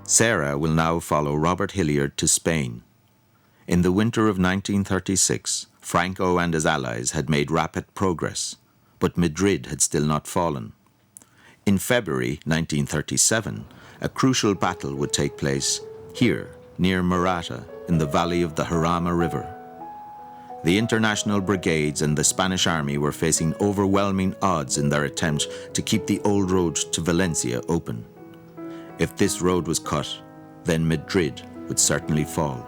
Sarah will now follow Robert Hilliard to Spain. In the winter of 1936, Franco and his allies had made rapid progress, but Madrid had still not fallen. In February 1937, a crucial battle would take place here, near Morata, in the valley of the Jarama River. The international brigades and the Spanish army were facing overwhelming odds in their attempt to keep the old road to Valencia open. If this road was cut, then Madrid would certainly fall.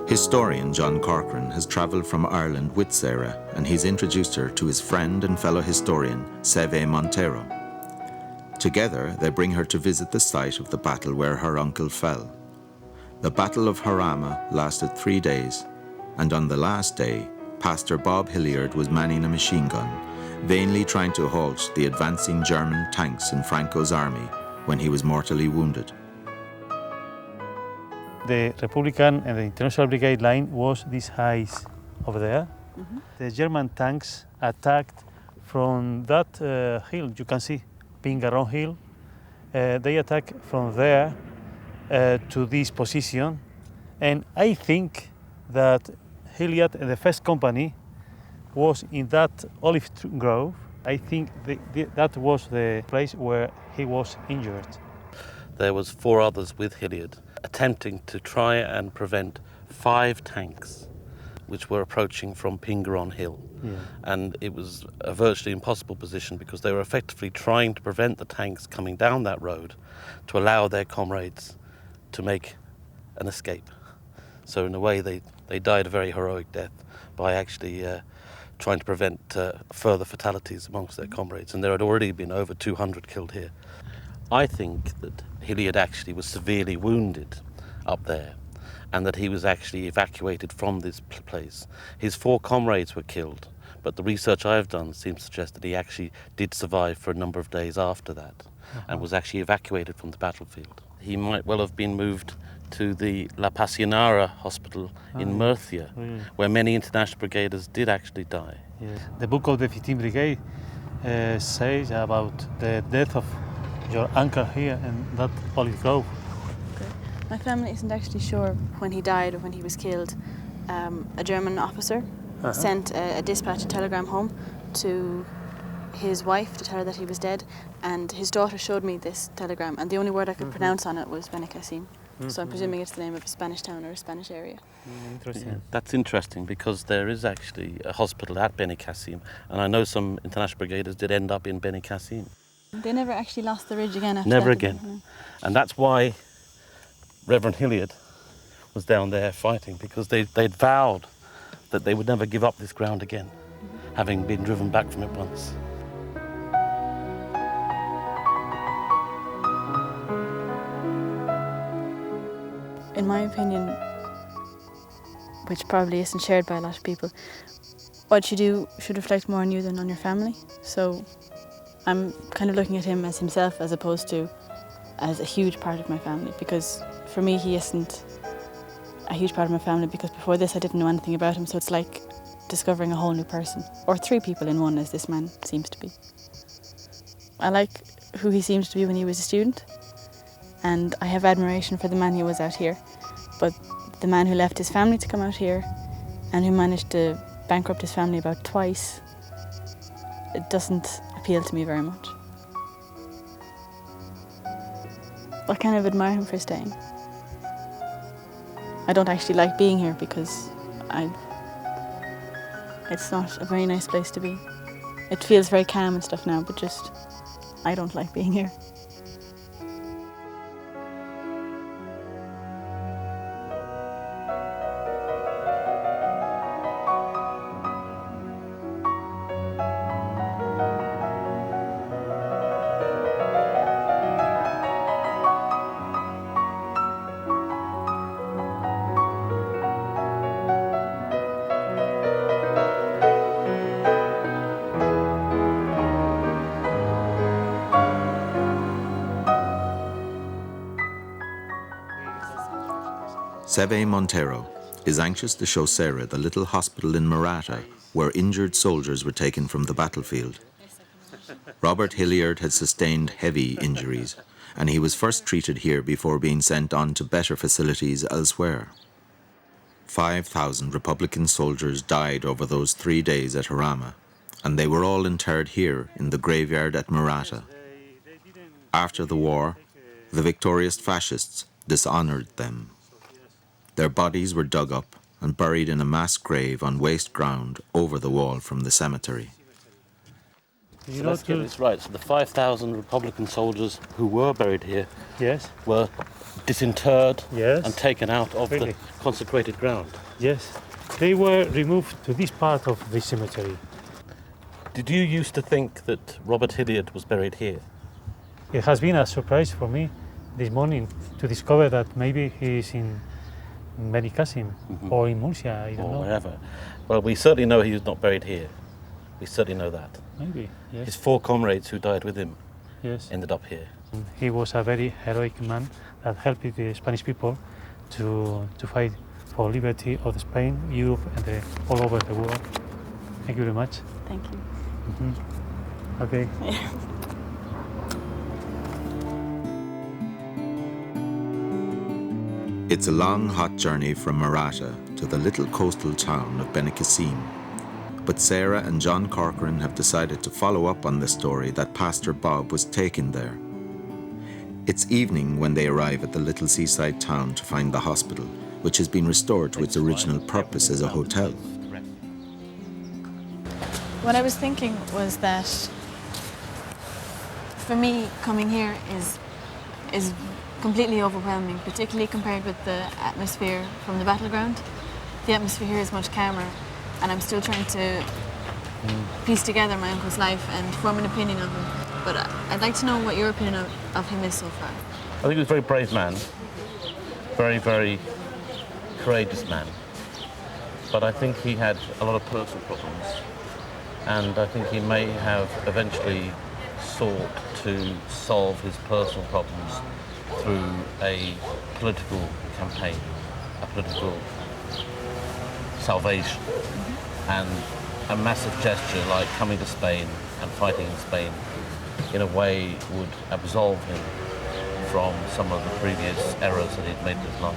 Historian John Corcoran has travelled from Ireland with Sarah, and he's introduced her to his friend and fellow historian, Seve Montero. Together, they bring her to visit the site of the battle where her uncle fell. The Battle of Jarama lasted 3 days, and on the last day, Pastor Bob Hilliard was manning a machine gun, vainly trying to halt the advancing German tanks in Franco's army when he was mortally wounded. The Republican and the International Brigade line was this height over there. Mm-hmm. The German tanks attacked from that hill, you can see, Pingarrón Hill. They attacked from there to this position. And I think that Hilliard and the first company was in that olive grove. I think that was the place where he was injured. There was 4 others with Hilliard, attempting to try and prevent 5 tanks which were approaching from Pingarrón Hill. Yeah. And it was a virtually impossible position because they were effectively trying to prevent the tanks coming down that road to allow their comrades to make an escape. So in a way they died a very heroic death by actually trying to prevent further fatalities amongst their comrades, and there had already been over 200 killed here. I think that Hilliard actually was severely wounded up there and that he was actually evacuated from this place. His 4 comrades were killed, but the research I've done seems to suggest that he actually did survive for a number of days after that and was actually evacuated from the battlefield. He might well have been moved to the La Pasionara hospital in Murcia, where many international brigaders did actually die. Yes. The book of the 15th Brigade says about the death of your uncle here in that olive grove. Okay. My family isn't actually sure when he died or when he was killed. A German officer sent a dispatch, a telegram home to his wife to tell her that he was dead, and his daughter showed me this telegram, and the only word I could pronounce on it was Benicassim. So I'm presuming it's the name of a Spanish town or a Spanish area. Interesting. Yeah, that's interesting because there is actually a hospital at Benicassim, and I know some international brigaders did end up in Benicassim. They never actually lost the ridge again after that. Never that, again. And that's why Reverend Hilliard was down there fighting, because they'd vowed that they would never give up this ground again, having been driven back from it once. In my opinion, which probably isn't shared by a lot of people, what you do should reflect more on you than on your family. So I'm kind of looking at him as himself as opposed to as a huge part of my family, because for me he isn't a huge part of my family because before this I didn't know anything about him, so it's like discovering a whole new person, or 3 people in one, as this man seems to be. I like who he seems to be when he was a student, and I have admiration for the man who was out here, but the man who left his family to come out here and who managed to bankrupt his family about twice, it doesn't appeal to me very much. I kind of admire him for staying. I don't actually like being here because it's not a very nice place to be. It feels very calm and stuff now, but just, I don't like being here. Seve Montero, is anxious to show Sarah the little hospital in Maratha where injured soldiers were taken from the battlefield. Robert Hilliard had sustained heavy injuries, and he was first treated here before being sent on to better facilities elsewhere. 5,000 Republican soldiers died over those 3 days at Harama, and they were all interred here in the graveyard at Maratha. After the war, the victorious fascists dishonored them. Their bodies were dug up and buried in a mass grave on waste ground over the wall from the cemetery. So let's get this right. So the 5,000 Republican soldiers who were buried here Yes, were disinterred Yes. and taken out of Really? the consecrated ground. yes. They were removed to this part of the cemetery. Did you used to think that Robert Hilliard was buried here? It has been a surprise for me this morning to discover that maybe he is in Benicassim or in Murcia, I don't Or know. wherever? Well, we certainly know he was not buried here. We certainly know that. Maybe, His yes. 4 comrades who died with him Yes. ended up here. He was a very heroic man that helped the Spanish people to fight for liberty of Spain, Europe, and all over the world. Thank you very much. Thank you. Okay. It's a long, hot journey from Maratha to the little coastal town of Benicassim. But Sarah and John Corcoran have decided to follow up on the story that Pastor Bob was taken there. It's evening when they arrive at the little seaside town to find the hospital, which has been restored to its original purpose as a hotel. What I was thinking was that for me, coming here is completely overwhelming, particularly compared with the atmosphere from the battleground. The atmosphere here is much calmer, and I'm still trying to piece together my uncle's life and form an opinion of him. But I'd like to know what your opinion of him is so far. I think he was a very brave man, very, very courageous man. But I think he had a lot of personal problems, and I think he may have eventually sought to solve his personal problems through a political campaign, a political salvation, and a massive gesture like coming to Spain and fighting in Spain in a way would absolve him from some of the previous errors that he'd made in his life.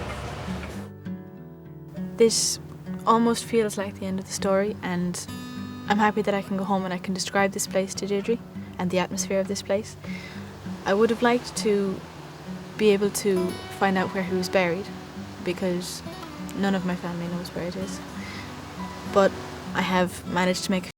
This almost feels like the end of the story, and I'm happy that I can go home and I can describe this place to Deirdre and the atmosphere of this place. I would have liked to be able to find out where he was buried, because none of my family knows where it is. But I have managed to make